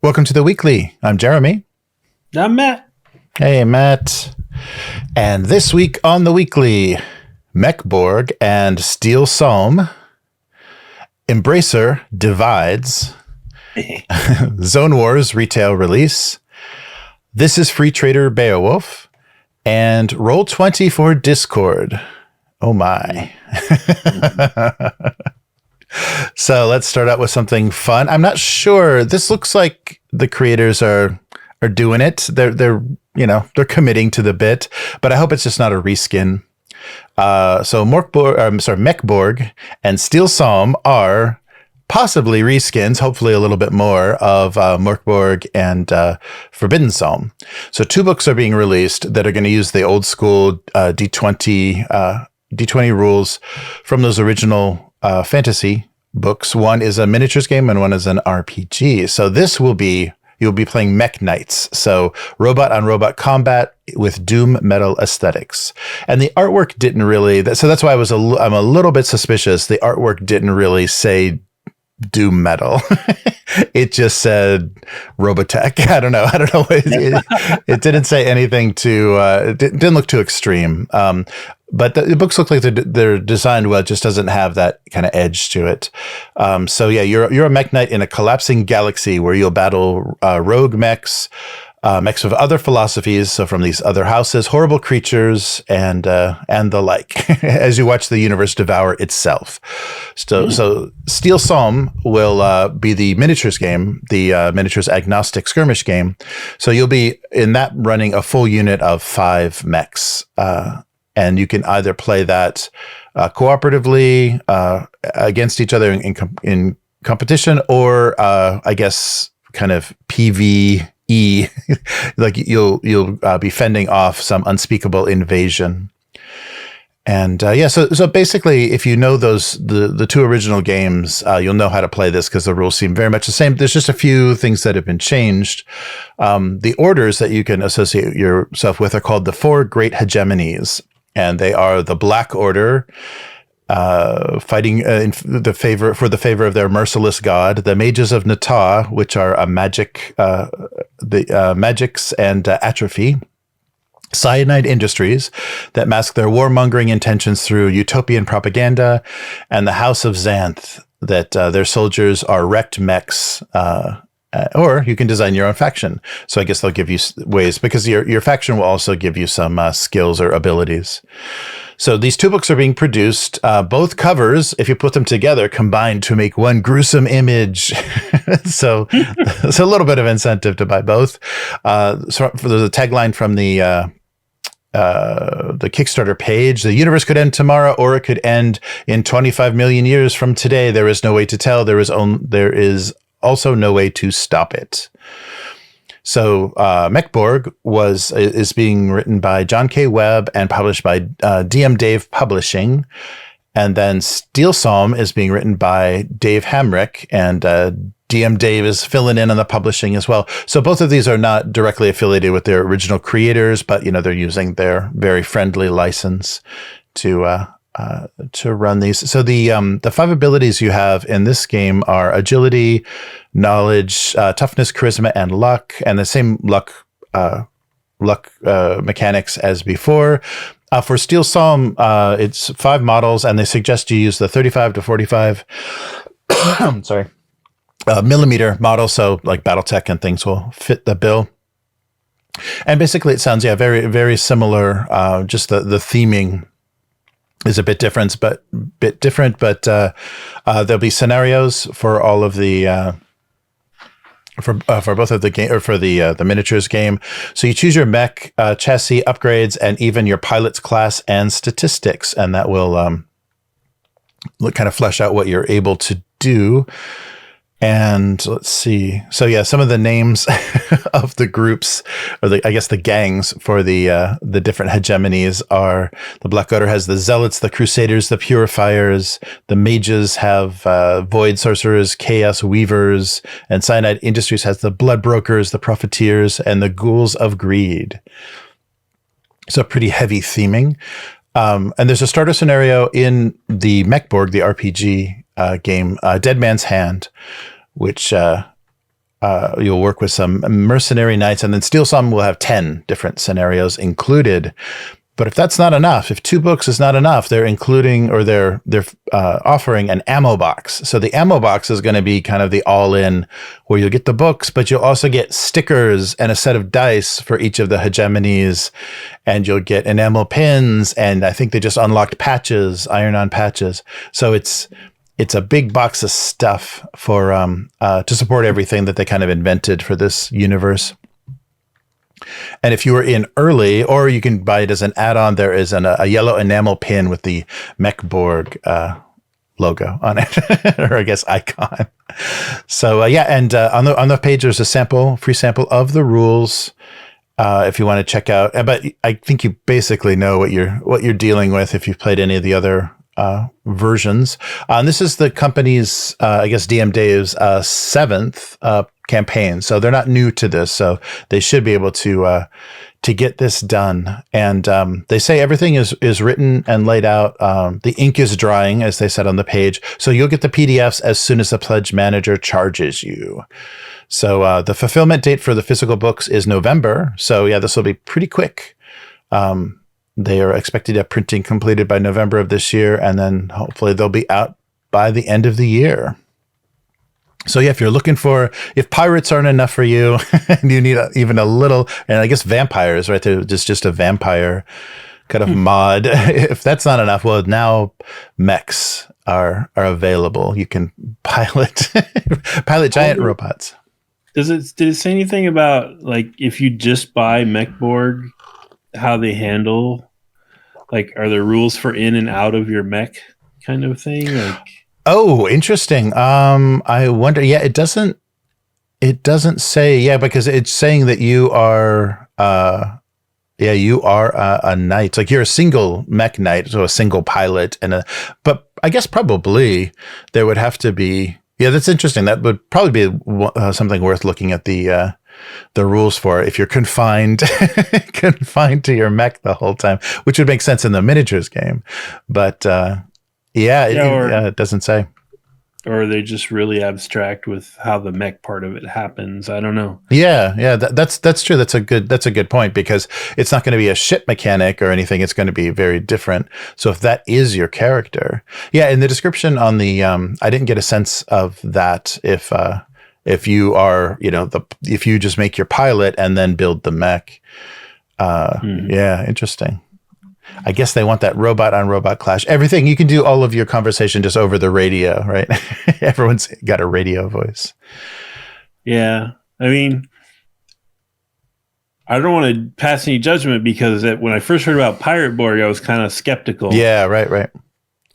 Welcome to the Weekly. I'm Jeremy. I'm Matt. Hey, Matt. And this week on the Weekly, MEKBORG and STEEL PSALM, Embracer divides, Zone Wars retail release, This is Free Trader Beowulf, and Roll20 for Discord. Oh my. So let's start out with something fun. I'm not sure. This looks like the creators are doing it. They're committing to the bit, but I hope it's just not a reskin. So MEKBORG and STEEL PSALM are possibly reskins, hopefully a little bit more, of MÖRKBORG and Forbidden Psalm. So 2 books are being released that are going to use the old school D20 rules from those original fantasy books. One is a miniatures game and one is an RPG. So this will be, you'll be playing mech knights. So robot on robot combat with doom metal aesthetics. And the artwork didn't really, so that's why I'm a little bit suspicious. The artwork didn't really say doom metal. It just said Robotech. I don't know. It didn't say anything it didn't look too extreme. But the books look like they're designed well. It just doesn't have that kind of edge to it. So yeah, you're a mech knight in a collapsing galaxy where you'll battle rogue mechs, mechs of other philosophies, so from these other houses, horrible creatures, and the like, as you watch the universe devour itself. So STEEL PSALM will be the miniatures game, the miniatures agnostic skirmish game. So you'll be in that running a full unit of 5 mechs, and you can either play that cooperatively against each other in competition, or I guess kind of PvE. Like you'll be fending off some unspeakable invasion. And so basically, if you know the 2 original games, you'll know how to play this because the rules seem very much the same. There's just a few things that have been changed. The orders that you can associate yourself with are called the 4 Great Hegemonies, and they are the Black Order, fighting for the favor of their merciless god, the Mages of Nata, which are a magic, magics and atrophy. Cyanide Industries, that mask their warmongering intentions through utopian propaganda, and the House of Xanth, that their soldiers are wrecked mechs, or you can design your own faction. So I guess they'll give you ways, because your faction will also give you some skills or abilities. So these 2 books are being produced. Both covers, if you put them together, combine to make one gruesome image. So it's a little bit of incentive to buy both. So there's a tagline from the Kickstarter page: the universe could end tomorrow, or it could end in 25 million years from today. There is no way to tell. There is also no way to stop it. So MEKBORG is being written by John K. Webb and published by DM Dave Publishing. And then STEEL PSALM is being written by Dave Hamrick, and DM Dave is filling in on the publishing as well. So both of these are not directly affiliated with their original creators, but they're using their very friendly license to run these. So the 5 abilities you have in this game are agility, knowledge, toughness, charisma, and luck, and the same luck mechanics as before. For STEEL PSALM, it's 5 models, and they suggest you use the 35 to 45 millimeter model, so like BattleTech and things will fit the bill. And basically it sounds very, very similar. Just the theming is a bit different, but there'll be scenarios for all of the for both of the game, or for the miniatures game. So you choose your mech, chassis, upgrades, and even your pilot's class and statistics, and that will kind of flesh out what you're able to do. And let's see. So yeah, some of the names of the groups, or the gangs for the different hegemonies are: the Black Order has the Zealots, the Crusaders, the Purifiers. The Mages have Void Sorcerers, Chaos Weavers, and Cyanide Industries has the Blood Brokers, the Profiteers, and the Ghouls of Greed. So pretty heavy theming. And there's a starter scenario in the MEKBORG, the RPG game, Dead Man's Hand, which you'll work with some mercenary knights, and then Steel PSALM will have 10 different scenarios included. But if that's not enough, if 2 books is not enough, they're including, or they're offering an ammo box. So the ammo box is going to be kind of the all-in, where you'll get the books, but you'll also get stickers and a set of dice for each of the hegemonies, and you'll get enamel pins, and I think they just unlocked patches, iron-on patches. So it's a big box of stuff for to support everything that they kind of invented for this universe. And if you were in early, or you can buy it as an add-on, there is a yellow enamel pin with the MEKBORG logo on it, or I guess icon. So and on the page there's a free sample of the rules if you want to check out. But I think you basically know what you're dealing with if you've played any of the other versions. And this is the company's, I guess, DM Dave's 7th campaign. So they're not new to this. So they should be able to get this done. And they say everything is written and laid out. The ink is drying, as they said on the page. So you'll get the PDFs as soon as the pledge manager charges you. So the fulfillment date for the physical books is November. So yeah, this will be pretty quick. They are expected to have printing completed by November of this year, and then hopefully they'll be out by the end of the year. So yeah, if pirates aren't enough for you, and you need even a little, and I guess vampires, right? There's just a vampire kind of mod. If that's not enough, well, now mechs are available. You can pilot giant robots. Did it say anything about, like, if you just buy MEKBORG, how they handle, like, are there rules for in and out of your mech kind of thing? Like, oh, interesting. I wonder. Yeah, it doesn't say. Yeah, because it's saying that you are. You are a knight. Like, you're a single mech knight, so a single pilot, but I guess probably there would have to be. Yeah, that's interesting. That would probably be something worth looking at the rules for, if you're confined to your mech the whole time, which would make sense in the miniatures game. But it doesn't say. Or are they just really abstract with how the mech part of it happens? I don't know. Yeah, that's true. That's a good point, because it's not going to be a ship mechanic or anything. It's going to be very different. So if that is your character, yeah. In the description on the, I didn't get a sense of that. If you are, if you just make your pilot and then build the mech. Yeah, interesting. I guess they want that robot on robot clash. Everything, you can do all of your conversation just over the radio, right? Everyone's got a radio voice. Yeah. I mean, I don't want to pass any judgment, because when I first heard about Pirate Borg, I was kind of skeptical. Yeah, right.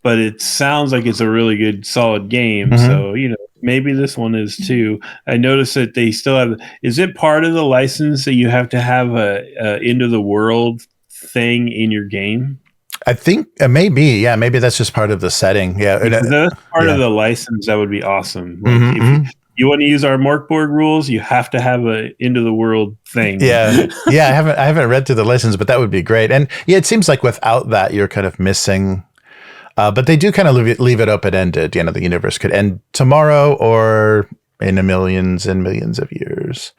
But it sounds like it's a really good, solid game. Mm-hmm. So, maybe this one is too. I noticed that they still have. Is it part of the license that you have to have a end of the world thing in your game? I think maybe. Yeah, maybe that's just part of the setting. Yeah, if that's part of the license. That would be awesome. Like, if you want to use our MERKBORG rules, you have to have a end of the world thing. Yeah. I haven't read through the license, but that would be great. And yeah, it seems like without that, you're kind of missing. But they do kind of leave it open-ended. The universe could end tomorrow or in millions and millions of years.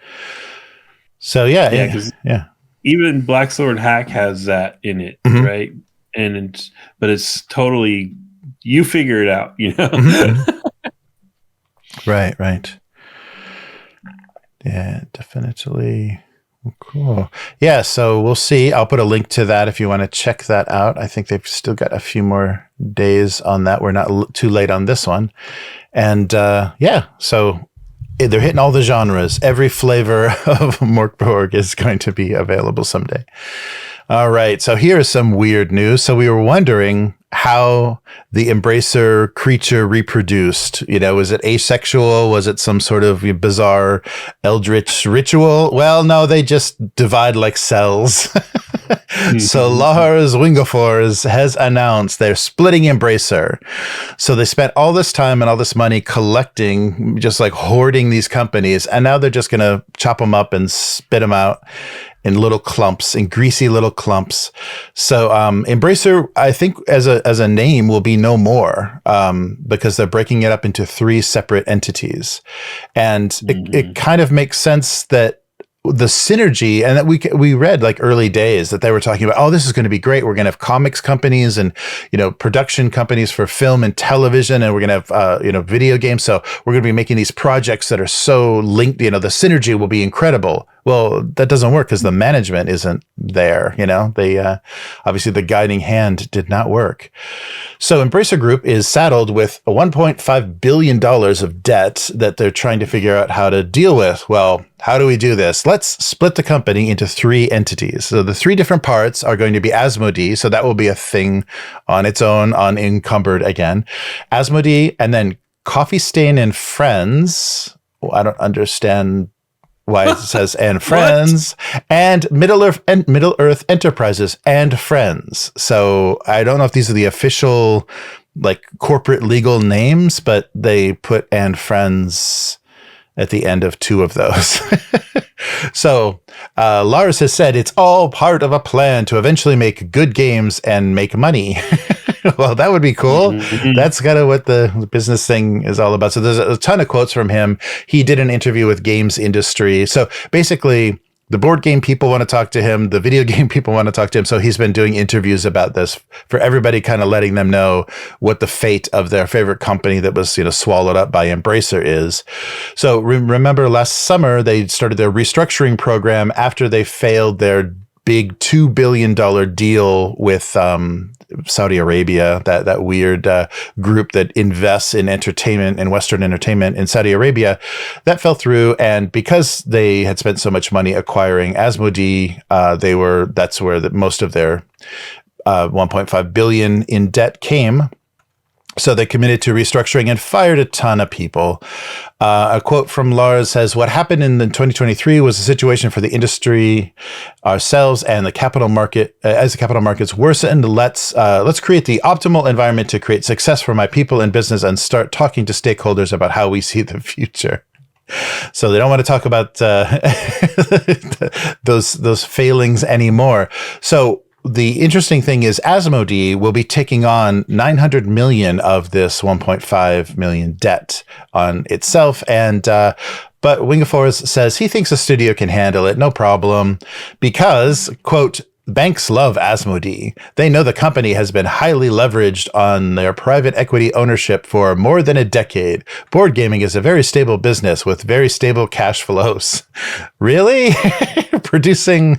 So yeah. Even Black Sword Hack has that in it, right? And but it's totally, you figure it out, Right. Yeah, definitely. Cool. Yeah, so we'll see. I'll put a link to that if you want to check that out. I think they've still got a few more days on that. We're not too late on this one. And so they're hitting all the genres. Every flavor of MERKBORG is going to be available someday. All right, so here's some weird news. So we were wondering how the Embracer creature reproduced. Was it asexual? Was it some sort of bizarre eldritch ritual? Well, no, they just divide like cells. So Lars Wingefors has announced they're splitting Embracer. So they spent all this time and all this money collecting, just like hoarding these companies, and now they're just going to chop them up and spit them out. in little clumps, in greasy little clumps. So Embracer, I think as a name, will be no more because they're breaking it up into 3 separate entities. And it kind of makes sense that the synergy, and that we read like early days that they were talking about, oh, this is going to be great. We're going to have comics companies and, production companies for film and television, and we're going to have, video games. So we're going to be making these projects that are so linked, the synergy will be incredible. Well, that doesn't work because the management isn't there. They obviously the guiding hand did not work. So Embracer Group is saddled with $1.5 billion of debt that they're trying to figure out how to deal with. Well, how do we do this? Let's split the company into 3 entities. So the 3 different parts are going to be Asmodee. So that will be a thing on its own, unencumbered again. Asmodee, and then Coffee Stain and Friends. Well, I don't understand why it says and Friends, and Middle Earth Enterprises and Friends. So I don't know if these are the official like corporate legal names, but they put and Friends at the end of 2 of those. So Lars has said it's all part of a plan to eventually make good games and make money. Well, that would be cool. Mm-hmm. That's kind of what the business thing is all about. So there's a ton of quotes from him. He did an interview with Games Industry. So basically, the board game people want to talk to him. The video game people want to talk to him. So he's been doing interviews about this for everybody, kind of letting them know what the fate of their favorite company that was, swallowed up by Embracer is. So remember last summer, they started their restructuring program after they failed their big $2 billion deal with Saudi Arabia, that weird group that invests in entertainment and Western entertainment in Saudi Arabia. That fell through, and because they had spent so much money acquiring Asmodee, that's where most of their $1.5 billion in debt came. So they committed to restructuring and fired a ton of people. A quote from Lars says, "What happened in 2023 was a situation for the industry, ourselves, and the capital market. As the capital markets worsened, let's create the optimal environment to create success for my people in business and start talking to stakeholders about how we see the future." So they don't want to talk about those failings anymore. So the interesting thing is Asmodee will be taking on 900 million of this 1.5 million debt on itself. And, but Wingefors says he thinks the studio can handle it. No problem. Because, quote, "Banks love Asmodee. They know the company has been highly leveraged on their private equity ownership for more than a decade. Board gaming is a very stable business with very stable cash flows." Really? Producing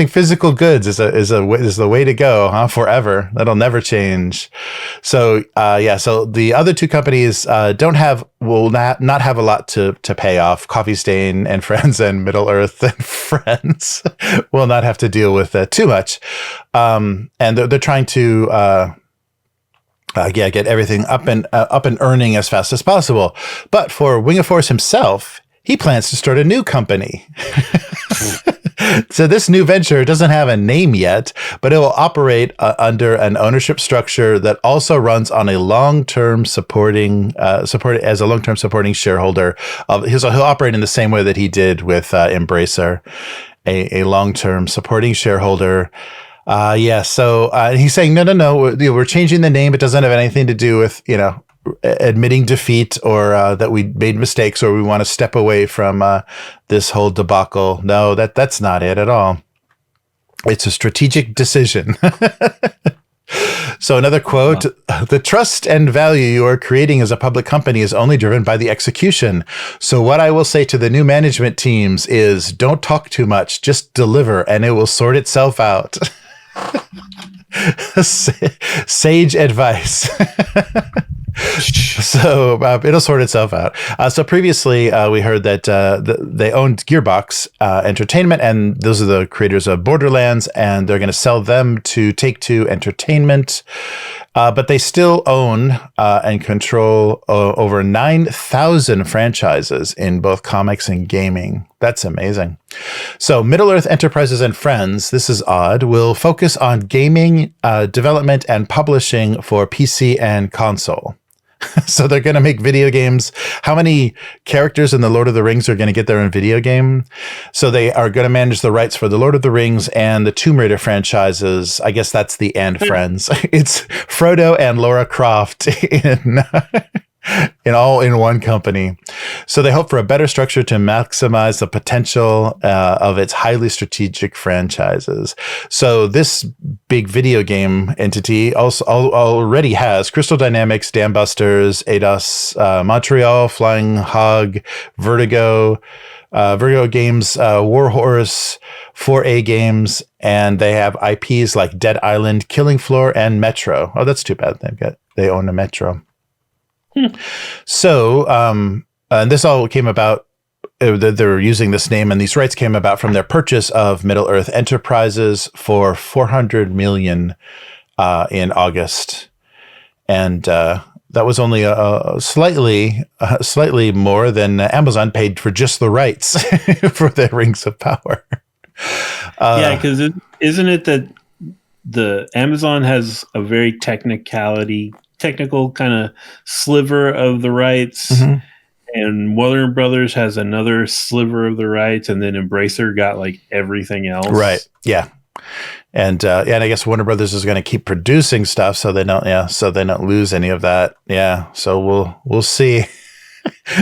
physical goods is the way to go, huh? Forever. That'll never change. So so the other 2 companies will not have a lot to pay off. Coffee Stain and Friends and Middle Earth and Friends will not have to deal with too much. And they're trying to get everything up and earning as fast as possible. But for Wingefors himself, he plans to start a new company. So this new venture doesn't have a name yet, but it will operate under an ownership structure that also runs on a long-term supporting shareholder. He'll operate in the same way that he did with Embracer, a long-term supporting shareholder. So he's saying, no, we're changing the name. It doesn't have anything to do with, admitting defeat or that we made mistakes or we want to step away from this whole debacle. No, that's not it at all. It's a strategic decision. So another quote, "The trust and value you are creating as a public company is only driven by the execution. So what I will say to the new management teams is don't talk too much, just deliver and it will sort itself out." Sage advice. So it'll sort itself out. So previously, we heard that they owned Gearbox Entertainment, and those are the creators of Borderlands, and they're going to sell them to Take-Two Entertainment. But they still own and control over 9,000 franchises in both comics and gaming. That's amazing. So Middle-earth Enterprises and Friends, this is odd, will focus on gaming, development, and publishing for PC and console. So they're going to make video games. How many characters in the Lord of the Rings are going to get their own video game? So they are going to manage the rights for the Lord of the Rings and the Tomb Raider franchises. I guess that's the and friends. It's Frodo and Lara Croft in all in one company. So they hope for a better structure to maximize the potential of its highly strategic franchises. So this big video game entity also already has Crystal Dynamics, Dam Busters, Eidos, Montreal, Flying Hog, Vertigo Games, Warhorse, 4A Games, and they have IPs like Dead Island, Killing Floor, and Metro. Oh, that's too bad. They own a Metro. So, and this all came about, they're using this name, and these rights came about from their purchase of Middle-earth Enterprises for $400 million in August. And that was only slightly more than Amazon paid for just the rights for their Rings of Power. Yeah, because isn't it that the Amazon has a very technical kind of sliver of the rights, and Warner Brothers has another sliver of the rights, and then Embracer got like everything else. Right. Yeah. And I guess Warner Brothers is going to keep producing stuff so they don't lose any of that. Yeah. So we'll see.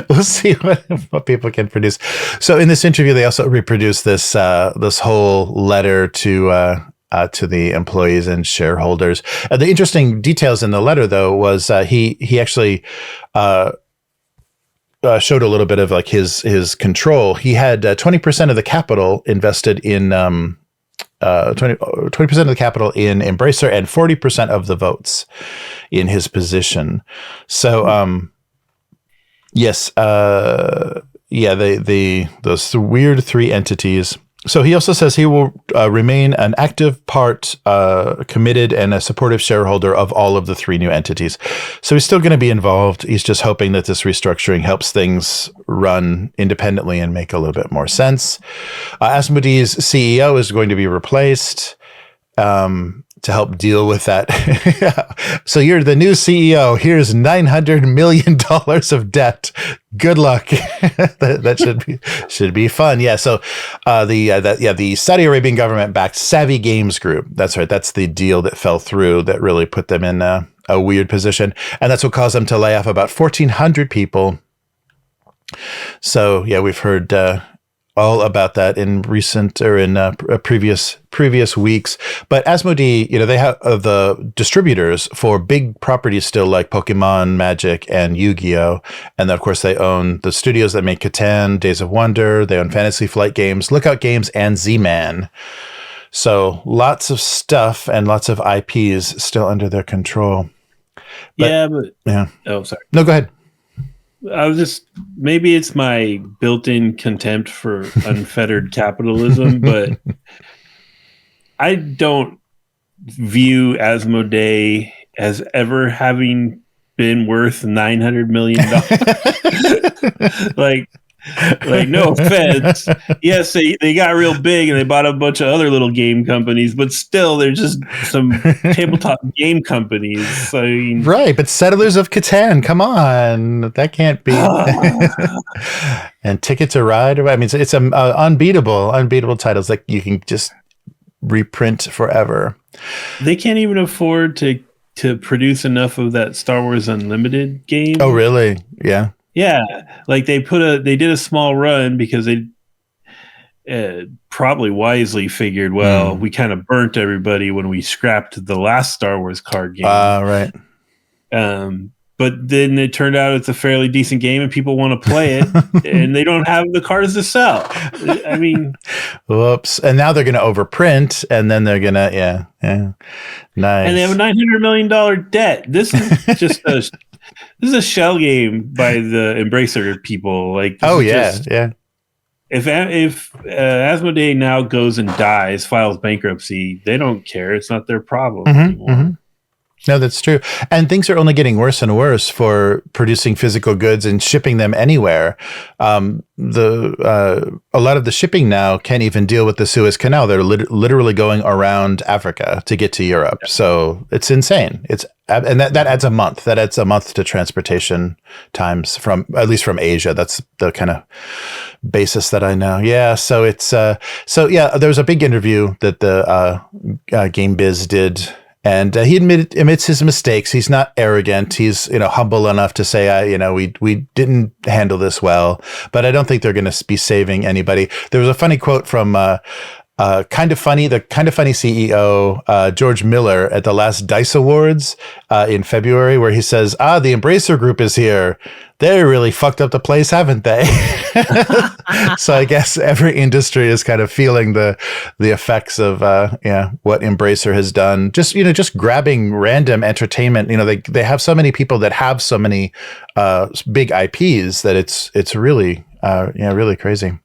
We'll see what people can produce. So in this interview, they also reproduced this whole letter to the employees and shareholders. The interesting details in the letter, though, was he actually showed a little bit of like his control. He had 20% of the capital invested in 20% of the capital in Embracer and 40% of the votes in his position. So yes, those weird three entities. So he also says he will remain an active part, committed, and a supportive shareholder of all of the three new entities. So he's still going to be involved. He's just hoping that this restructuring helps things run independently and make a little bit more sense. Asmodee's CEO is going to be replaced to help deal with that. So you're the new CEO. Here's $900 million of debt. Good luck. that should be fun. Yeah. So the Saudi Arabian government backed Savvy Games Group. That's right. That's the deal that fell through that really put them in a weird position, and that's what caused them to lay off about 1,400 people. So yeah, we've heard all about that in recent or in previous weeks. But Asmodee, they have the distributors for big properties still like Pokemon, Magic, and Yu-Gi-Oh! And then, of course, they own the studios that make Catan, Days of Wonder. They own Fantasy Flight Games, Lookout Games, and Z-Man. So lots of stuff and lots of IPs still under their control. Yeah. Oh, sorry. No, go ahead. I was just, maybe it's my built-in contempt for unfettered capitalism, but I don't view Asmodee as ever having been worth $900 million. Like, no offense. Yes, they got real big and they bought a bunch of other little game companies, but still, they're just some tabletop game companies. I mean, right, but Settlers of Catan, come on, that can't be. And Ticket to Ride. I mean, it's unbeatable titles like you can just reprint forever. They can't even afford to produce enough of that Star Wars Unlimited game. Oh, really? Yeah. Yeah, like they did a small run because they probably wisely figured, well, we kind of burnt everybody when we scrapped the last Star Wars card game. Right. But then it turned out it's a fairly decent game and people want to play it and they don't have the cards to sell. I mean, whoops. And now they're going to overprint and then they're going to, yeah. Nice. And they have a $900 million debt. This is just this is a shell game by the Embracer people. Like, yeah. If Asmodee now goes and dies, files bankruptcy, they don't care. It's not their problem anymore. No, that's true. And things are only getting worse and worse for producing physical goods and shipping them anywhere. A lot of the shipping now can't even deal with the Suez Canal. They're literally going around Africa to get to Europe. So it's insane. And that adds a month. That adds a month to transportation times from, at least from Asia. That's the kind of basis that I know. Yeah. So there was a big interview that the Game Biz did. And he admits his mistakes. He's not arrogant. He's, humble enough to say, we didn't handle this well, but I don't think they're going to be saving anybody. There was a funny quote from, the Kind of Funny CEO, George Miller at the last DICE Awards, in February, where he says, the Embracer Group is here. They really fucked up the place, haven't they? So I guess every industry is kind of feeling the effects of what Embracer has done. Just grabbing random entertainment. They have so many people that have so many big IPs that it's really really crazy.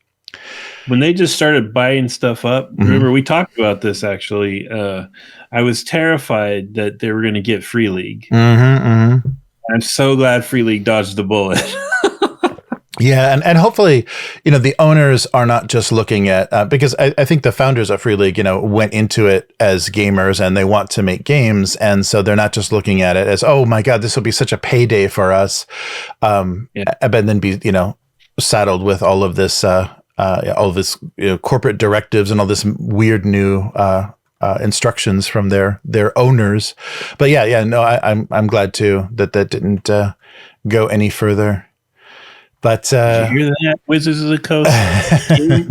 When they just started buying stuff up, remember we talked about this actually. I was terrified that they were going to get Free League. I'm so glad Free League dodged the bullet. Yeah, and hopefully, the owners are not just looking at because I think the founders of Free League, went into it as gamers and they want to make games, and so they're not just looking at it as, oh my God, this will be such a payday for us, but then be saddled with all of this corporate directives and all this weird new instructions from their owners. But I'm glad too that didn't go any further. But did you hear that, Wizards of the Coast?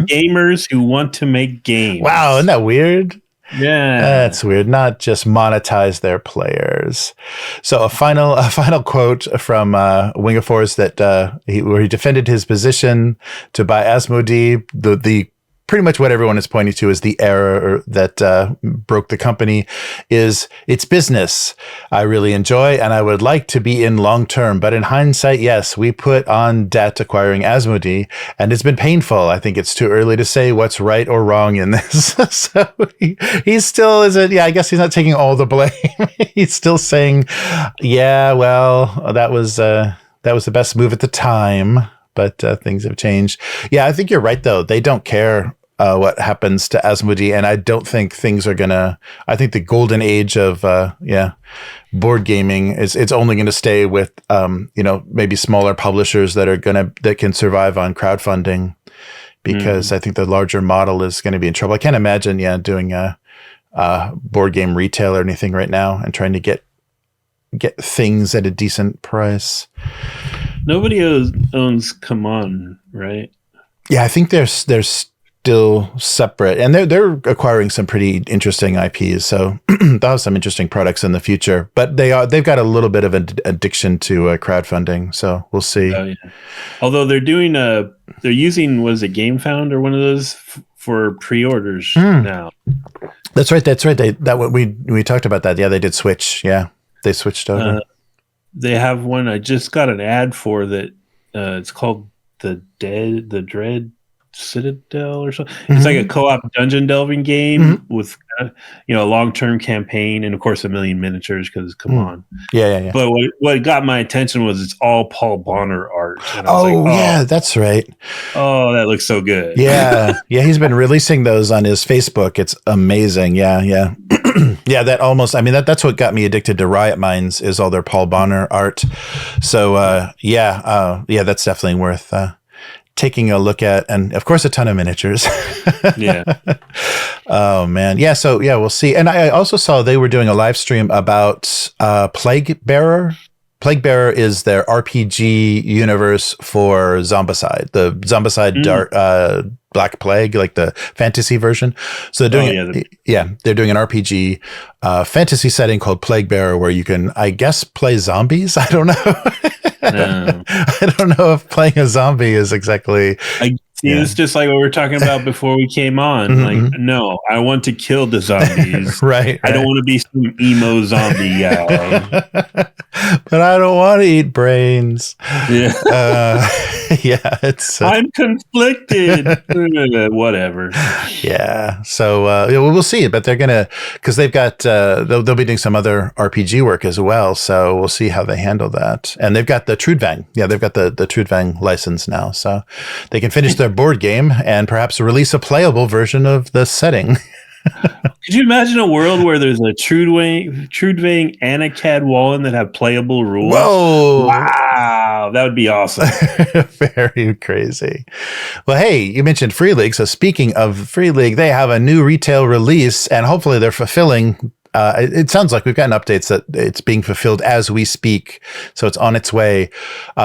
Gamers who want to make games. Wow, isn't that weird? Yeah, that's weird. Not just monetize their players. So a final quote from Wingefors that where he defended his position to buy Asmodee, the pretty much what everyone is pointing to as the error that broke the company is it's business. I really enjoy and I would like to be in long term, but in hindsight, yes, we put on debt acquiring Asmodee and it's been painful. I think it's too early to say what's right or wrong in this. So he still isn't. Yeah, I guess he's not taking all the blame. He's still saying, yeah, well, that was the best move at the time. But things have changed. Yeah, I think you're right, though. They don't care what happens to Asmodee, and I don't think things are gonna. I think the golden age of board gaming it's only going to stay with maybe smaller publishers that can survive on crowdfunding, because I think the larger model is going to be in trouble. I can't imagine doing a board game retail or anything right now and trying to get things at a decent price. Nobody owns Come On, right? Yeah, I think they're still separate, and they're acquiring some pretty interesting IPs. So they'll have some interesting products in the future. But they've got a little bit of an addiction to crowdfunding. So we'll see. Oh, yeah. Although they're using GameFound or one of those for pre-orders now. That's right. We talked about that. Yeah, they did switch. Yeah, they switched over. They have one I just got an ad for that it's called the Dread Citadel or something. It's like a co-op dungeon delving game with a long-term campaign and of course a million miniatures because Come On. Yeah. But what got my attention was it's all Paul Bonner art. And I was yeah, that's right. Oh, that looks so good. Yeah. He's been releasing those on his Facebook. It's amazing. Yeah. Yeah, that's what got me addicted to Riot Minds is all their Paul Bonner art. So that's definitely worth taking a look at, and of course a ton of miniatures. Yeah. Oh man. Yeah. So yeah, we'll see. And I also saw they were doing a live stream about Plague Bearer. Plague Bearer is their RPG universe for Zombicide, the Zombicide Dark Black Plague, like the fantasy version. So they're doing they're doing an RPG fantasy setting called Plague Bearer, where you can, I guess, play zombies. I don't know. I don't know if playing a zombie is exactly. It's just like what we were talking about before we came on. Like, no, I want to kill the zombies. Right. I don't want to be some emo zombie guy. But I don't want to eat brains. Yeah. Yeah, it's I'm conflicted. Whatever. Yeah. So we'll see, but they're gonna because they've got they'll be doing some other RPG work as well. So we'll see how they handle that. And they've got the Trudvang. Yeah, they've got the Trudvang license now, so they can finish their board game and perhaps release a playable version of the setting. Could you imagine a world where there's a Trudvang and a Cadwallon that have playable rules? Whoa! Wow, that would be awesome. Very crazy. Well, hey, you mentioned Free League. So speaking of Free League, they have a new retail release, and hopefully they're fulfilling. It sounds like we've gotten updates that it's being fulfilled as we speak, so it's on its way.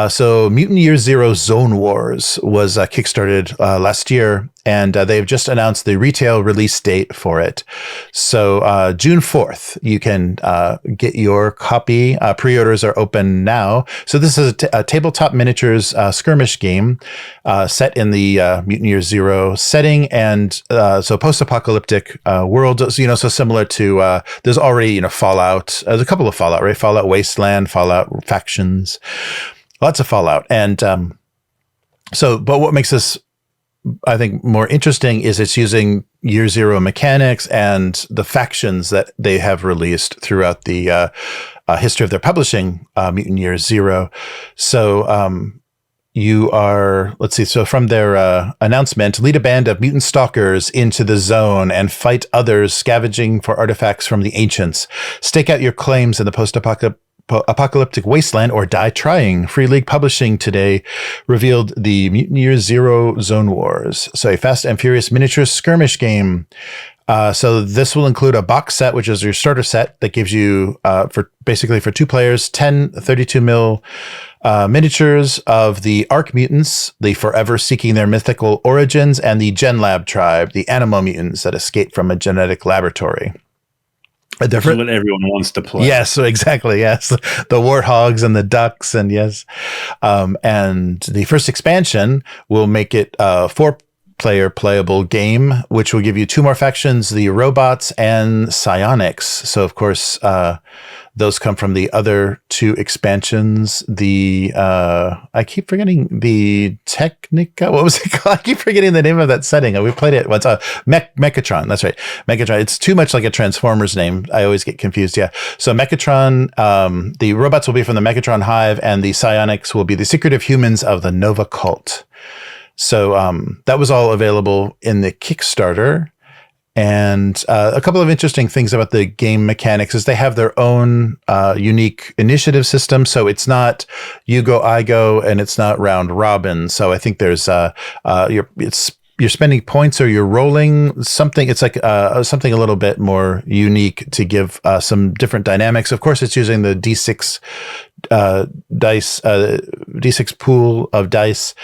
So Mutant Year Zero Zone Wars was kickstarted last year, and they've just announced the retail release date for it. So June 4th, you can get your copy. Pre-orders are open now. So this is a tabletop miniatures skirmish game set in the Mutant Year Zero setting, and so post-apocalyptic world. So similar to there's already Fallout. There's a couple of Fallout, right? Fallout Wasteland, Fallout Factions, lots of Fallout, and but what makes this, I think, more interesting is it's using Year Zero mechanics and the factions that they have released throughout the history of their publishing, Mutant Year Zero. So you are, let's see, so from their announcement, lead a band of mutant stalkers into the zone and fight others scavenging for artifacts from the ancients. Stake out your claims in the post-apocalyptic wasteland or die trying. Free League Publishing today revealed the Mutant Year Zero Zone Wars. So a fast and furious miniature skirmish game. So this will include a box set, which is your starter set that gives you, for 2 players, 10 32 mil miniatures of the Arc Mutants, the forever seeking their mythical origins, and the Gen Lab tribe, the animal mutants that escaped from a genetic laboratory. That's what everyone wants to play. Yes, so exactly. Yes, the warthogs and the ducks, and yes, and the first expansion will make it 4-player playable game, which will give you 2 more factions: the robots and psionics. So, of course, those come from the other 2 expansions. The I keep forgetting the Technica. What was it called? I keep forgetting the name of that setting. We played it once. Mechatron. That's right. Mechatron. It's too much like a Transformers name. I always get confused. Yeah. So Mechatron. The robots will be from the Mechatron Hive, and the psionics will be the secretive humans of the Nova Cult. So that was all available in the Kickstarter. And a couple of interesting things about the game mechanics is they have their own unique initiative system. So it's not you go, I go, and it's not round robin. So I think there's you're spending points or you're rolling something. It's like something a little bit more unique to give some different dynamics. Of course, it's using the D6 dice, D6 pool of dice.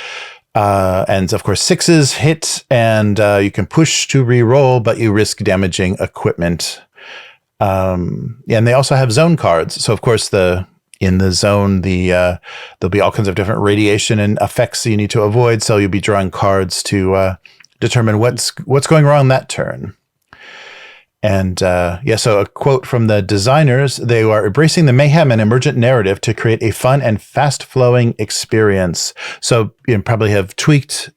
And of course, 6s hit, and you can push to re-roll, but you risk damaging equipment. And they also have zone cards. So of course, in the zone, there'll be all kinds of different radiation and effects you need to avoid. So you'll be drawing cards to determine what's going wrong that turn. And so a quote from the designers: they are embracing the mayhem and emergent narrative to create a fun and fast-flowing experience. So you probably have tweaked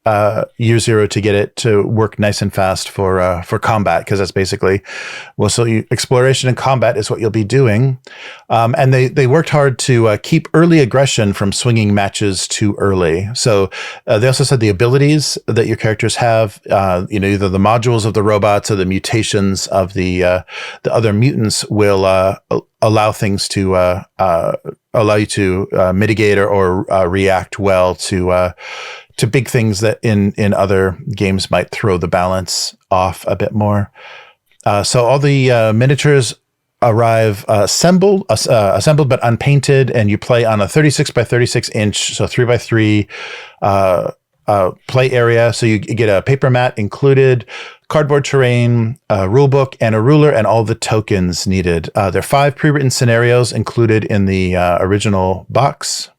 Year Zero to get it to work nice and fast for combat, because that's basically, exploration and combat is what you'll be doing. And they worked hard to keep early aggression from swinging matches too early. So they also said the abilities that your characters have, either the modules of the robots or the mutations of the other mutants will allow things to allow you to mitigate or react well to big things that in other games might throw the balance off a bit more. So all the miniatures arrive assembled but unpainted, and you play on a 36 by 36 inch, so 3 by 3 play area. So you get a paper mat included, cardboard terrain, a rule book, and a ruler, and all the tokens needed. There are 5 pre-written scenarios included in the original box.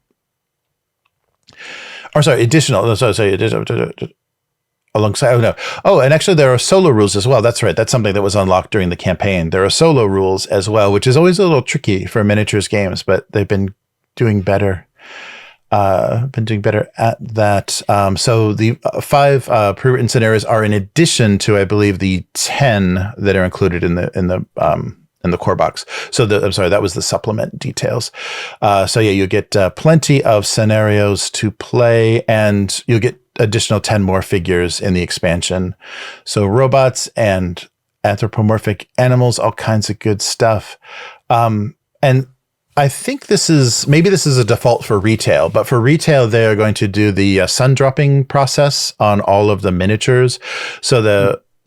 Or sorry, additional. Alongside. Oh no. Oh, and actually there are solo rules as well. That's right. That's something that was unlocked during the campaign. There are solo rules as well, which is always a little tricky for miniatures games, but they've been doing better. Been doing better at that. So the 5 pre-written scenarios are in addition to, I believe, the 10 that are included in the core box. So I'm sorry, that was the supplement details. So yeah, you get plenty of scenarios to play, and you'll get additional 10 more figures in the expansion. So robots and anthropomorphic animals, all kinds of good stuff. And I think this is a default for retail, but for retail, they are going to do the sun dropping process on all of the miniatures. So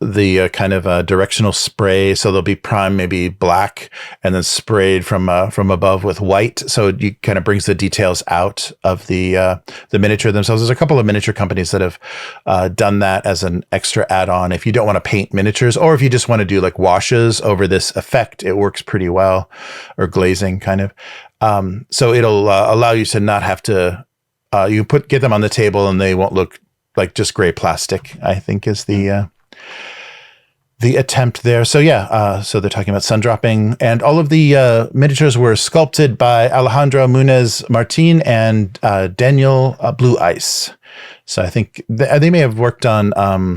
the kind of directional spray. So they'll be primed maybe black and then sprayed from above with white. So it kind of brings the details out of the miniature themselves. There's a couple of miniature companies that have done that as an extra add-on. If you don't want to paint miniatures, or if you just want to do like washes over this effect, it works pretty well, or glazing kind of. So it'll allow you to not have to, get them on the table and they won't look like just gray plastic, I think is the attempt there. So yeah, so they're talking about sun dropping, and all of the miniatures were sculpted by Alejandro Munez Martin and Daniel Blue Ice. So I think they may have worked on,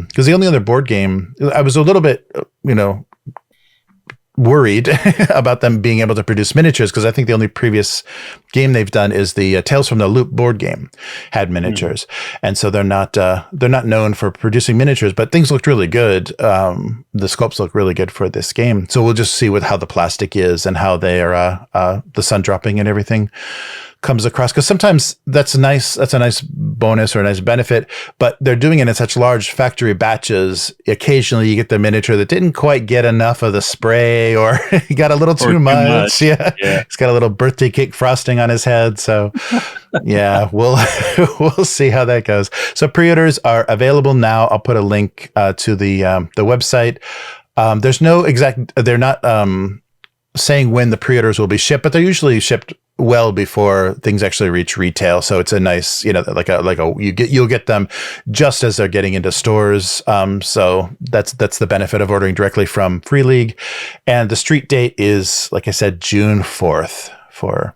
because the only other board game, I was a little bit, worried about them being able to produce miniatures, because I think the only previous game they've done is the Tales from the Loop board game had miniatures, and so they're not known for producing miniatures. But things looked really good. The sculpts look really good for this game. So we'll just see with how the plastic is and how they are the sun dropping and everything comes across, because sometimes that's a nice bonus or a nice benefit, but they're doing it in such large factory batches. Occasionally you get the miniature that didn't quite get enough of the spray, or he got a little too much. Yeah. He's got a little birthday cake frosting on his head. So yeah, we'll see how that goes. So pre-orders are available now. I'll put a link to the website. There's no exact, they're not saying when the pre-orders will be shipped, but they're usually shipped well before things actually reach retail. So it's a nice, you'll get them just as they're getting into stores. So that's the benefit of ordering directly from Free League. And the street date is, like I said, June 4th for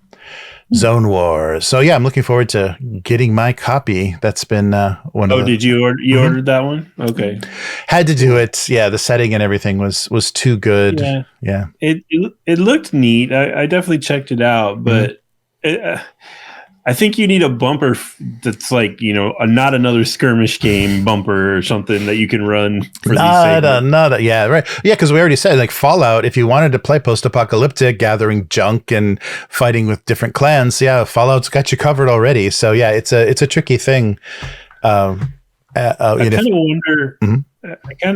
Zone Wars. So yeah, I'm looking forward to getting my copy. That's been one of the... did you order? You ordered that one? Okay. Had to do it. Yeah, the setting and everything was too good. Yeah. It looked neat. I definitely checked it out, but I think you need a bumper that's like, not another skirmish game bumper or something that you can run for these. Yeah, right. Yeah, because we already said, like, Fallout, if you wanted to play post-apocalyptic, gathering junk and fighting with different clans, yeah, Fallout's got you covered already. So yeah, it's a tricky thing. I kind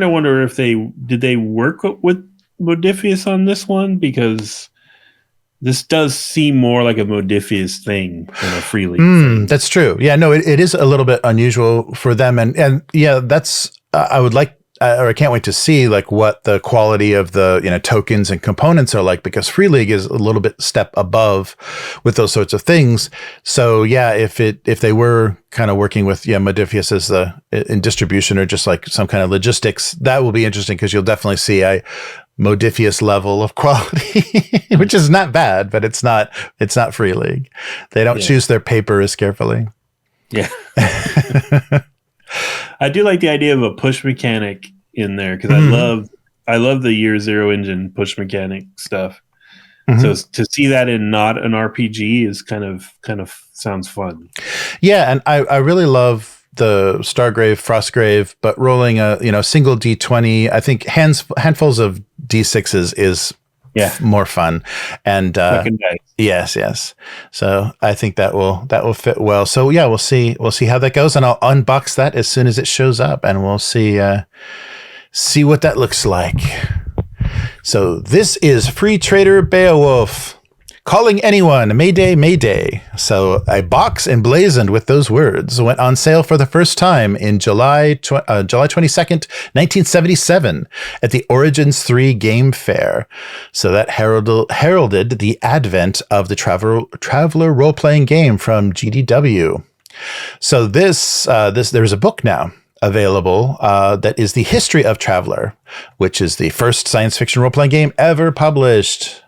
of wonder if they work with Modiphius on this one, because this does seem more like a Modiphius thing than a Free League thing. That's true. Yeah, no, it is a little bit unusual for them. And yeah, that's, I would like, or I can't wait to see like what the quality of the, tokens and components are like, because Free League is a little bit step above with those sorts of things. So yeah, if they were kind of working with, Modiphius as in distribution, or just like some kind of logistics, that will be interesting, because you'll definitely see a Modiphius level of quality, which is not bad, but it's not Free League. They don't choose their paper as carefully. Yeah. I do like the idea of a push mechanic in there, because I love the Year Zero engine push mechanic stuff. So to see that in not an RPG is kind of sounds fun. Yeah, and I really love the Stargrave, Frostgrave, but rolling a single D20, I think handfuls of D6s is more fun. And yes. So I think that will fit well. So yeah, we'll see how that goes, and I'll unbox that as soon as it shows up, and we'll see what that looks like. So this is Free Trader Beowulf calling anyone, Mayday, Mayday. So a box emblazoned with those words went on sale for the first time in July 22nd, 1977 at the Origins 3 Game Fair. So that heralded the advent of the Traveler role-playing game from GDW. So there's a book now available that is the history of Traveler, which is the first science fiction role-playing game ever published.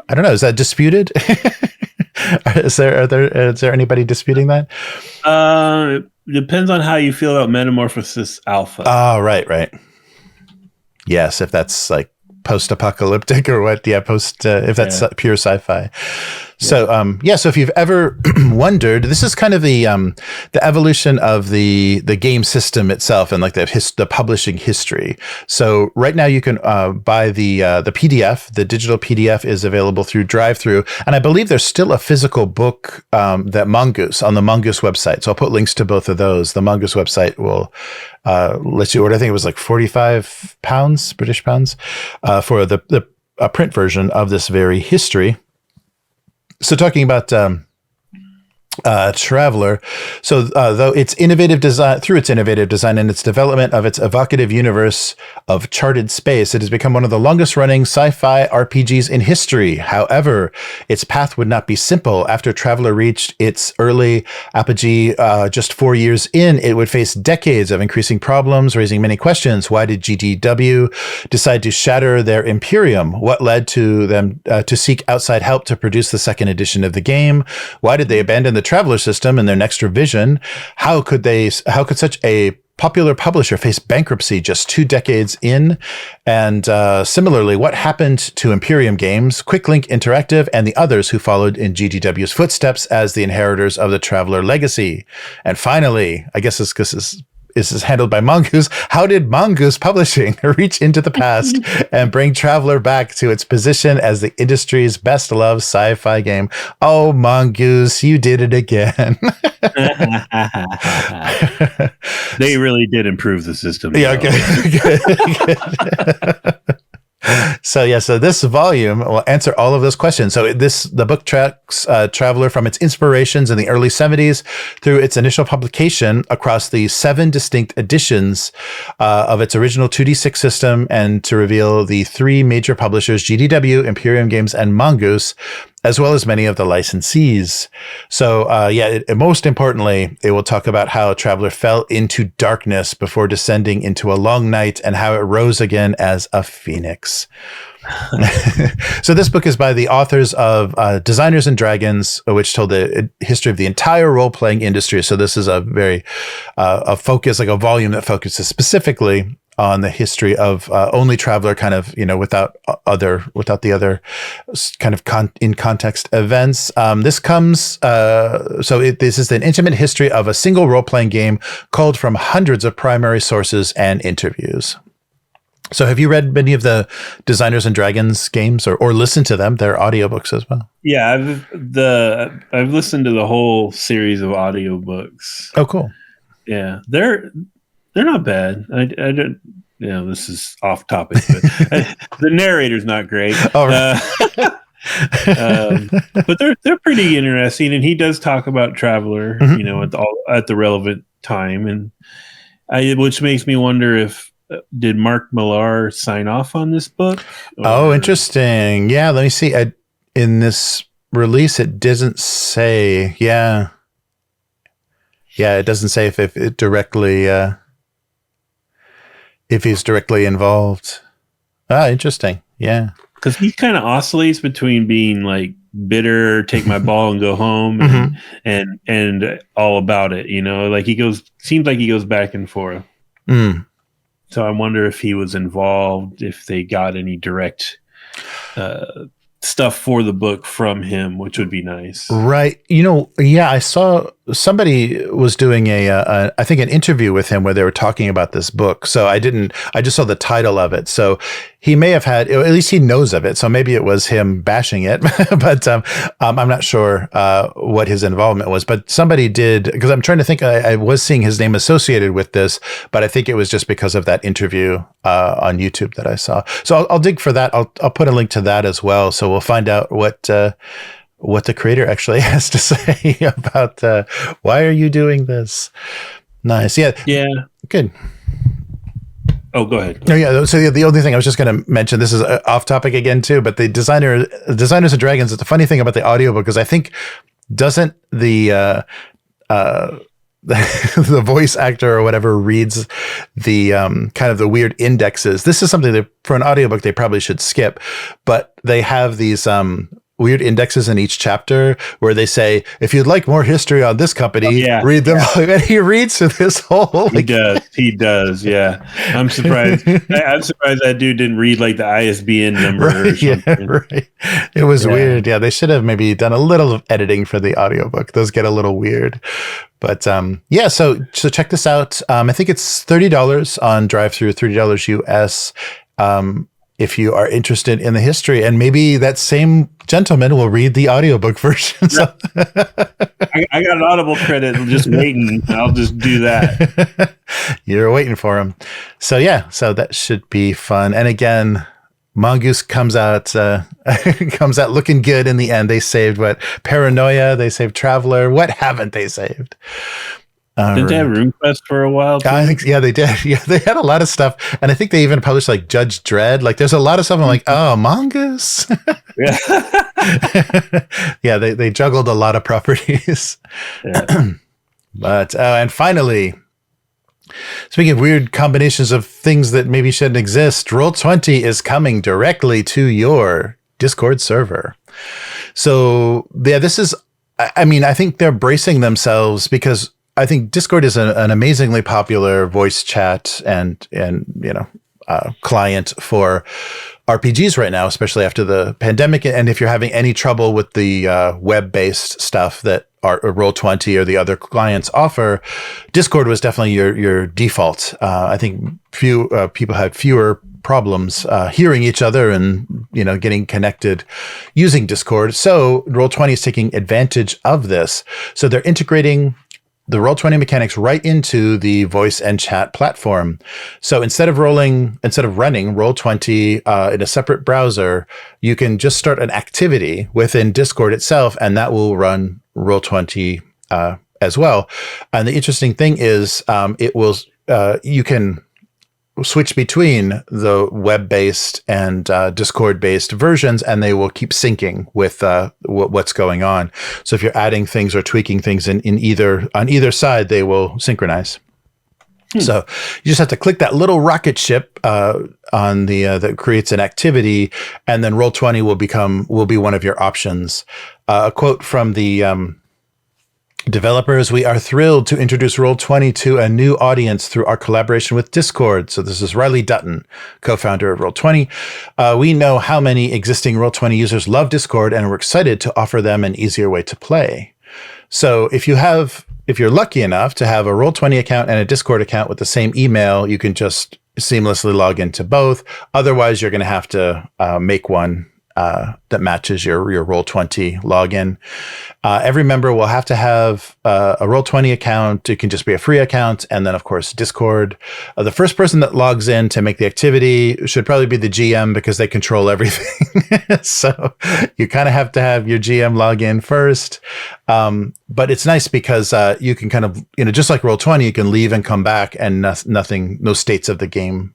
I don't know. Is that disputed? Is there anybody disputing that? Depends on how you feel about Metamorphosis Alpha. Oh, right. Yes, if that's like post-apocalyptic or what? Yeah, if that's pure sci-fi. So, so if you've ever wondered, this is kind of the evolution of the game system itself and like the publishing history. So right now you can buy the PDF. The digital PDF is available through drive-thru, and I believe there's still a physical book that Mongoose on the Mongoose website. So I'll put links to both of those. The Mongoose website will let you order. I think it was like £45, British pounds, for the print version of this very history. So talking about Traveller, so though its innovative design and its development of its evocative universe of charted space, it has become one of the longest running sci-fi RPGs in history. However, its path would not be simple. After Traveller reached its early apogee just 4 years in, it would face decades of increasing problems, raising many questions. Why did GDW decide to shatter their imperium? What led to them to seek outside help to produce the second edition of the game? Why did they abandon the Traveller system in their next revision? How could such a popular publisher face bankruptcy just 2 decades in? And similarly, what happened to Imperium Games, Quicklink Interactive, and the others who followed in GDW's footsteps as the inheritors of the Traveller legacy? And finally, I guess this is handled by Mongoose. How did Mongoose Publishing reach into the past and bring Traveller back to its position as the industry's best-loved sci-fi game? Oh, Mongoose, you did it again. They really did improve the system. Yeah, good. So this volume will answer all of those questions. So the book tracks Traveller from its inspirations in the early 70s through its initial publication across the 7 distinct editions of its original 2D6 system, and to reveal the 3 major publishers, GDW, Imperium Games, and Mongoose, as well as many of the licensees. So, most importantly, it will talk about how Traveller fell into darkness before descending into a long night and how it rose again as a phoenix. So this book is by the authors of Designers and Dragons, which told the history of the entire role-playing industry. So this is a very a volume that focuses specifically on the history of only Traveller, kind of, without the other kind of in context events. This comes, this is an intimate history of a single role-playing game culled from hundreds of primary sources and interviews. So have you read many of the Designers and Dragons games or listened to them? They're audiobooks as well. Yeah, I've listened to the whole series of audiobooks. Oh, cool. Yeah, they're not bad. I don't. This is off topic, but the narrator's not great. Oh, right. But they're pretty interesting, and he does talk about Traveller, at the relevant time, and which makes me wonder if did Mark Millar sign off on this book? Oh, interesting. Yeah, let me see. In this release, it doesn't say. Yeah, it doesn't say if it directly. If he's directly involved. Ah, interesting. Yeah. Because he kind of oscillates between being like bitter, take my ball and go home, and all about it, like seems like he goes back and forth. Mm. So I wonder if he was involved, if they got any direct stuff for the book from him, which would be nice. Right. I saw somebody was doing I think an interview with him where they were talking about this book. So I just saw the title of it. So he may have had, at least he knows of it. So maybe it was him bashing it, but I'm not sure what his involvement was, but somebody did, because I'm trying to think, I was seeing his name associated with this, but I think it was just because of that interview on YouTube that I saw. So I'll dig for that. I'll put a link to that as well. So we'll find out what the creator actually has to say about why are you doing this. Nice. Yeah. Good. Oh, go ahead. Oh, yeah. So the only thing I was just going to mention, this is off topic again too, but the Designers and Dragons, it's a funny thing about the audiobook, because I think doesn't the the voice actor or whatever reads the kind of the weird indexes. This is something that for an audiobook they probably should skip, but they have these weird indexes in each chapter where they say, if you'd like more history on this company, read them. And he reads through this whole. He does. Yeah. I'm surprised. I'm surprised that dude didn't read like the ISBN number or something. Yeah, right. It was weird. Yeah. They should have maybe done a little of editing for the audiobook. Those get a little weird. But so check this out. I think it's $30 on drive-through, $30 US. If you are interested in the history, and maybe that same gentleman will read the audiobook version. So. I got an Audible credit. I'm just waiting. I'll just do that. You're waiting for him. So that should be fun. And again, Mongoose comes out looking good in the end. They saved Paranoia, they saved Traveler. What haven't they saved? Didn't they have RuneQuest for a while too? I think, they did. Yeah, they had a lot of stuff. And I think they even published like Judge Dredd. Like there's a lot of stuff. I'm like, oh, Mongoose. Yeah. They juggled a lot of properties. Yeah. But, and finally, speaking of weird combinations of things that maybe shouldn't exist, Roll20 is coming directly to your Discord server. So yeah, this is, I think they're bracing themselves because I think Discord is an amazingly popular voice chat and client for RPGs right now, especially after the pandemic. And if you're having any trouble with the web-based stuff that Roll20 or the other clients offer, Discord was definitely your default. I think few people had fewer problems hearing each other and getting connected using Discord. So Roll20 is taking advantage of this. So they're integrating the Roll20 mechanics right into the voice and chat platform. So instead of running Roll20 in a separate browser, you can just start an activity within Discord itself, and that will run Roll20 as well. And the interesting thing is, you can switch between the web-based and Discord-based versions, and they will keep syncing with what's going on. So if you're adding things or tweaking things on either side, they will synchronize. So you just have to click that little rocket ship on the that creates an activity, and then Roll20 will be one of your options. A quote from the developers: "We are thrilled to introduce Roll20 to a new audience through our collaboration with Discord." So this is Riley Dutton, co-founder of Roll20. "We know how many existing Roll20 users love Discord, and we're excited to offer them an easier way to play." So if you're lucky enough to have a Roll20 account and a Discord account with the same email, you can just seamlessly log into both. Otherwise, you're going to have to make one that matches your Roll20 login. Every member will have to have a Roll20 account. It can just be a free account. And then, of course, Discord. The first person that logs in to make the activity should probably be the GM because they control everything. So you kind of have to have your GM log in first. But it's nice because you can kind of, just like Roll20, you can leave and come back and no states of the game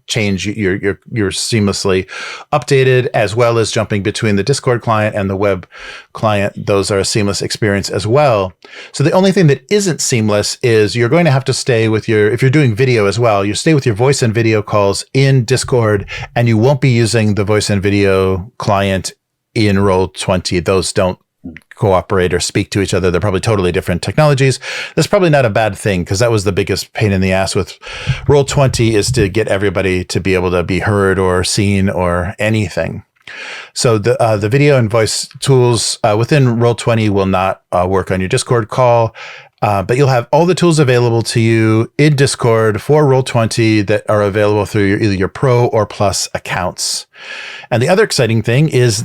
change. You're seamlessly updated, as well as jumping between the Discord client and the web client. Those are a seamless experience as well. So the only thing that isn't seamless is you're going to have to stay with if you're doing video as well, you stay with your voice and video calls in Discord, and you won't be using the voice and video client in Roll20. Those don't cooperate or speak to each other. They're probably totally different technologies. That's probably not a bad thing, because that was the biggest pain in the ass with Roll20, is to get everybody to be able to be heard or seen or anything. So the video and voice tools within Roll20 will not work on your Discord call, but you'll have all the tools available to you in Discord for Roll20 that are available through either your Pro or Plus accounts. And the other exciting thing is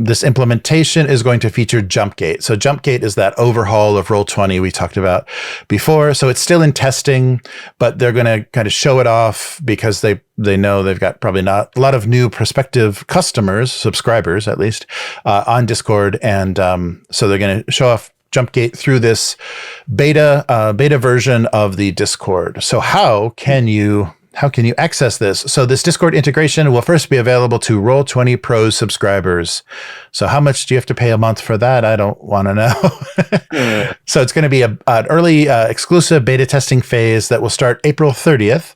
this implementation is going to feature JumpGate. So JumpGate is that overhaul of Roll20 we talked about before. So it's still in testing, but they're going to kind of show it off because they know they've got probably not a lot of new prospective customers, subscribers at least, on Discord. And so they're going to show off JumpGate through this beta version of the Discord. So how can you access this? So this Discord integration will first be available to Roll20 Pro subscribers. So how much do you have to pay a month for that? I don't want to know. So it's going to be an early exclusive beta testing phase that will start April 30th.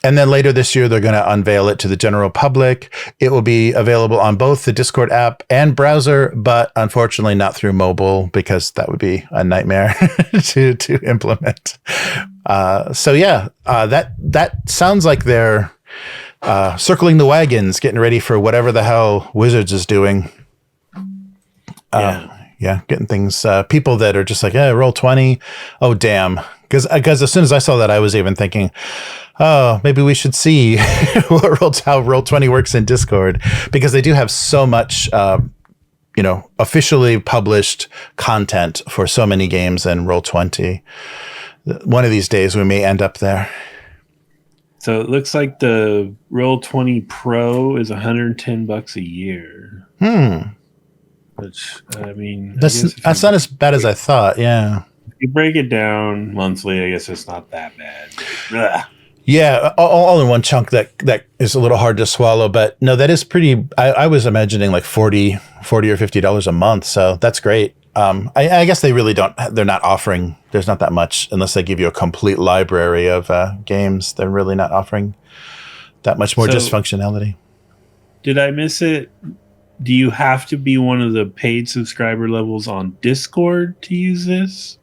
And then later this year, they're going to unveil it to the general public. It will be available on both the Discord app and browser, but unfortunately not through mobile because that would be a nightmare to implement. That sounds like they're circling the wagons, getting ready for whatever the hell Wizards is doing. Getting things, people that are just like, Roll20. Oh, damn. Because as soon as I saw that, I was even thinking, oh, maybe we should see how Roll20 works in Discord, because they do have so much, officially published content for so many games in Roll20. One of these days we may end up there. So it looks like the Roll20 Pro is $110 a year. Which, I mean, that's not as bad as I thought. Yeah. If you break it down monthly, I guess it's not that bad. Ugh. Yeah, all in one chunk. That is a little hard to swallow, but no, that is pretty. I was imagining like $40 or $50 a month, so that's great. I guess they really don't. They're not offering. There's not that much unless they give you a complete library of games. They're really not offering that much more just functionality. Did I miss it? Do you have to be one of the paid subscriber levels on Discord to use this?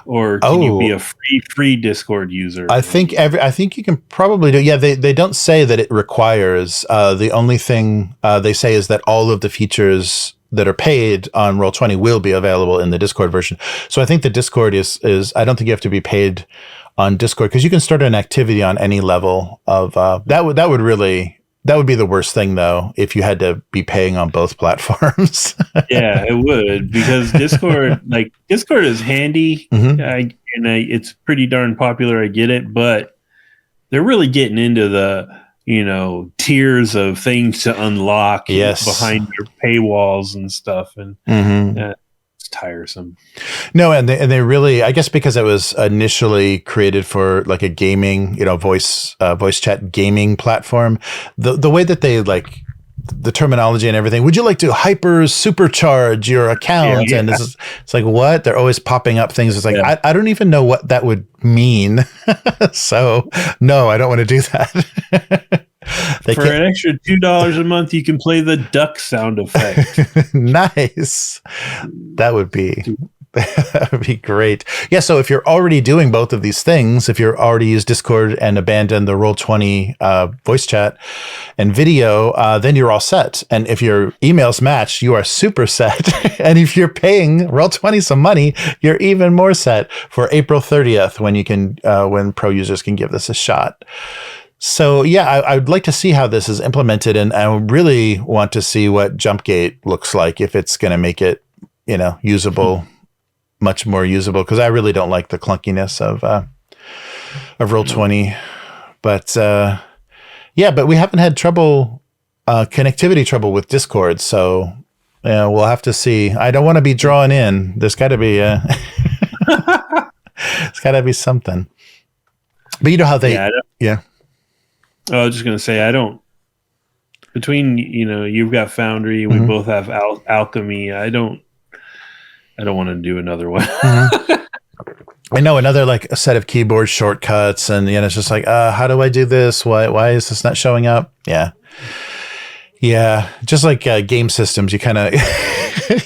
Or can you be a free Discord user? I think you can probably do. Yeah, they don't say that it requires. The only thing they say is that all of the features that are paid on Roll20 will be available in the Discord version. So I think the Discord is I don't think you have to be paid on Discord, because you can start an activity on any level of that would be the worst thing, though, if you had to be paying on both platforms. Yeah, it would, because Discord is handy. It's pretty darn popular. I get it, but they're really getting into the tiers of things to unlock behind their paywalls and stuff, and it's tiresome. No, and they really, I guess, because it was initially created for like a gaming, voice chat gaming platform. The way that they the terminology and everything. Would you like to hyper supercharge your account? Yeah. And it's like, what? They're always popping up things. It's like, I don't even know what that would mean. So no, I don't want to do that. For an extra $2 a month, you can play the duck sound effect. Nice. That would be great. Yeah. So if you're already doing both of these things, if you're already used Discord and abandoned the Roll20 voice chat and video, then you're all set. And if your emails match, you are super set. And if you're paying Roll20 some money, you're even more set for April 30th, when you can, when pro users can give this a shot. So yeah, I would like to see how this is implemented, and I really want to see what Jumpgate looks like, if it's going to make it, usable, much more usable, because I really don't like the clunkiness of Roll20. But but we haven't had connectivity trouble with Discord, so we'll have to see. I don't want to be drawn in. There's got to be it's got to be something. But you know how they I was just going to say, between, you've got Foundry, we both have Alchemy. I don't want to do another one. I know, another a set of keyboard shortcuts, and it's just like, how do I do this? Why is this not showing up? Yeah. Just like game systems, you kind of,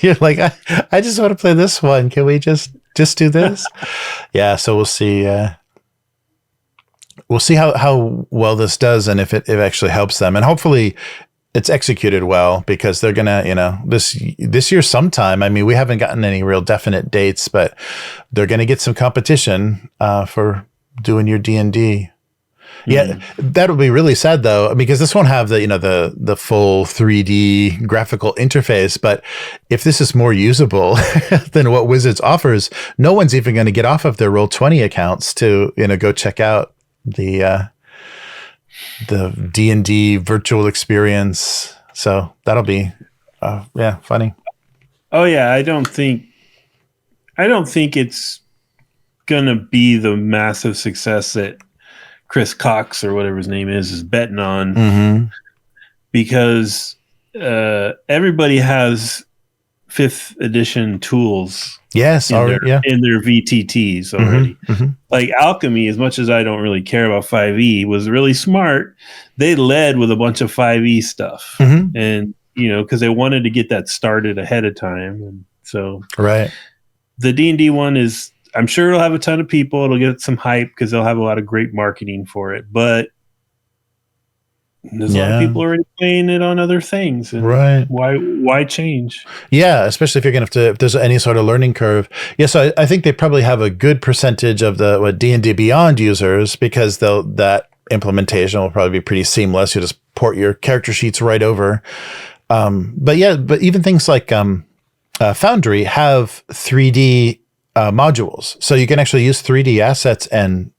you're like, I just want to play this one. Can we just do this? Yeah. So we'll see. We'll see how well this does, and if it actually helps them, and hopefully it's executed well, because they're gonna, this year sometime. I mean, we haven't gotten any real definite dates, but they're gonna get some competition for doing your D&D. Yeah, that would be really sad though, because this won't have the full 3D graphical interface. But if this is more usable than what Wizards offers, no one's even going to get off of their Roll20 accounts to go check out the D&D virtual experience. So that'll be funny. Oh yeah, I don't think it's gonna be the massive success that Chris Cox, or whatever his name is betting on, because everybody has fifth edition tools. Yes, in their VTTs already. Mm-hmm. Like Alchemy, as much as I don't really care about 5e, was really smart. They led with a bunch of 5e stuff, and because they wanted to get that started ahead of time, and so right. The D&D one is, I'm sure it'll have a ton of people. It'll get some hype because they'll have a lot of great marketing for it, but there's a lot of people already playing it on other things. And right. Why change? Yeah, especially if you're going to have to, if there's any sort of learning curve. Yeah, so I think they probably have a good percentage of the D&D Beyond users because that implementation will probably be pretty seamless. You just port your character sheets right over. But even things like Foundry have 3D modules, so you can actually use 3D assets and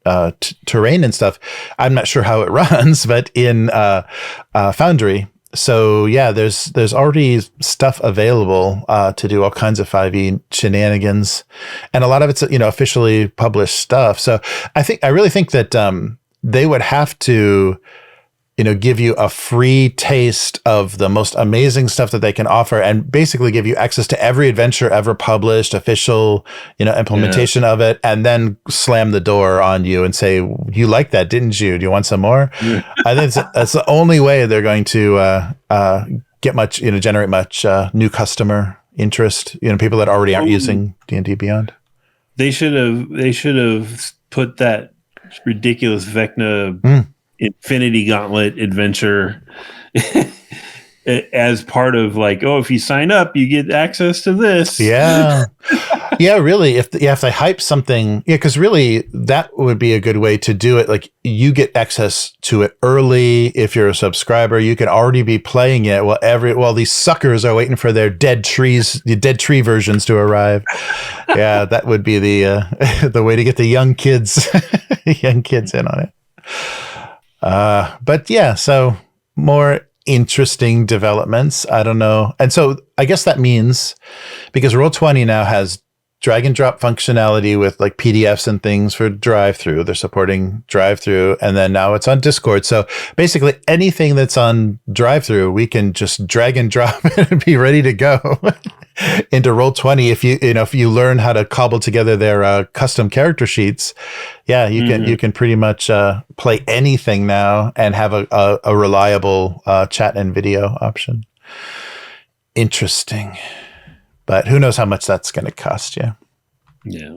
terrain and stuff. I'm not sure how it runs, but in Foundry, so yeah, there's already stuff available to do all kinds of 5e shenanigans, and a lot of it's officially published stuff. So I really think that they would have to give you a free taste of the most amazing stuff that they can offer and basically give you access to every adventure ever published, official, implementation of it, and then slam the door on you and say, you like that, didn't you? Do you want some more? Yeah. I think that's the only way they're going to get much, generate much new customer interest, people that already aren't using D&D Beyond. They should have put that ridiculous Vecna Infinity Gauntlet adventure as part of if you sign up, you get access to this. Yeah. Yeah, really. If they hype something, because really that would be a good way to do it. Like you get access to it early. If you're a subscriber, you can already be playing it while these suckers are waiting for their dead tree versions to arrive. Yeah, that would be the way to get the young kids in on it. But yeah, so more interesting developments. I don't know. And so I guess that means because Roll20 now has drag and drop functionality with PDFs and things for drive-through. They're supporting drive-through, and then now it's on Discord. So basically anything that's on drive-through, we can just drag and drop and be ready to go into Roll20. If you learn how to cobble together their custom character sheets, you can pretty much play anything now and have a reliable chat and video option. Interesting. But who knows how much that's going to cost you. Yeah.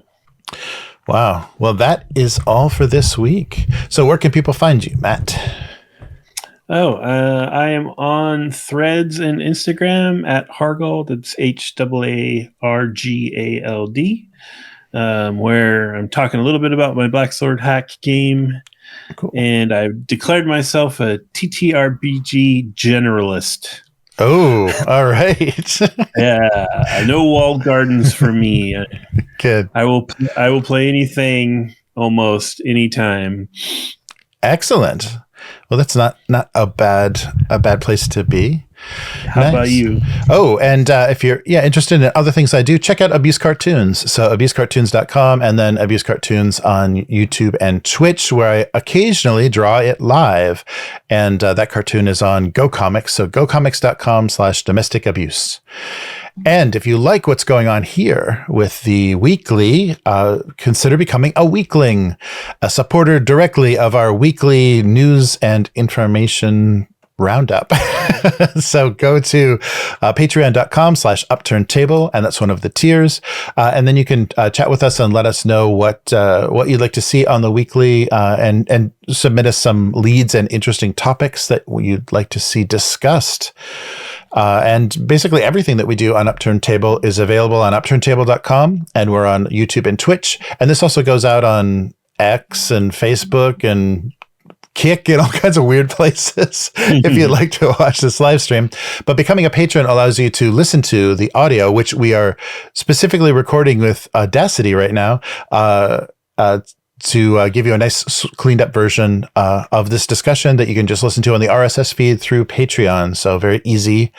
Wow. Well, that is all for this week. So where can people find you, Matt? I am on Threads and Instagram at Hargold. That's HAARGALD, where I'm talking a little bit about my Black Sword hack game. Cool. And I've declared myself a TTRPG generalist. Oh, all right. Yeah, no walled gardens for me. Good. I will play anything almost anytime. Excellent. Well, that's not a bad place to be. How about you? Oh, and if you're interested in other things I do, check out Abuse Cartoons. So abusecartoons.com and then Abuse Cartoons on YouTube and Twitch, where I occasionally draw it live. And that cartoon is on GoComics. So gocomics.com/domestic abuse. And if you like what's going on here with the weekly, consider becoming a weekling, a supporter directly of our weekly news and information roundup. So go to patreon.com/upturntable, and that's one of the tiers. And then you can chat with us and let us know what you'd like to see on the weekly, and submit us some leads and interesting topics that you'd like to see discussed. And basically everything that we do on Upturned Table is available on upturntable.com, and we're on YouTube and Twitch. And this also goes out on X and Facebook and Kick and all kinds of weird places if you'd like to watch this live stream. But becoming a patron allows you to listen to the audio, which we are specifically recording with Audacity right now, to give you a nice cleaned up version of this discussion that you can just listen to on the RSS feed through Patreon. So very easy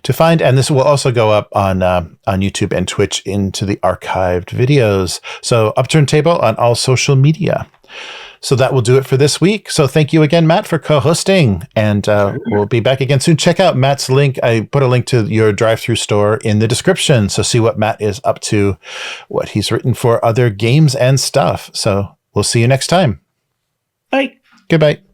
to find. And this will also go up on YouTube and Twitch into the archived videos. So Upturned Table on all social media. So that will do it for this week. So thank you again, Matt, for co-hosting. And we'll be back again soon. Check out Matt's link. I put a link to your drive-through store in the description. So see what Matt is up to, what he's written for other games and stuff. So we'll see you next time. Bye. Goodbye.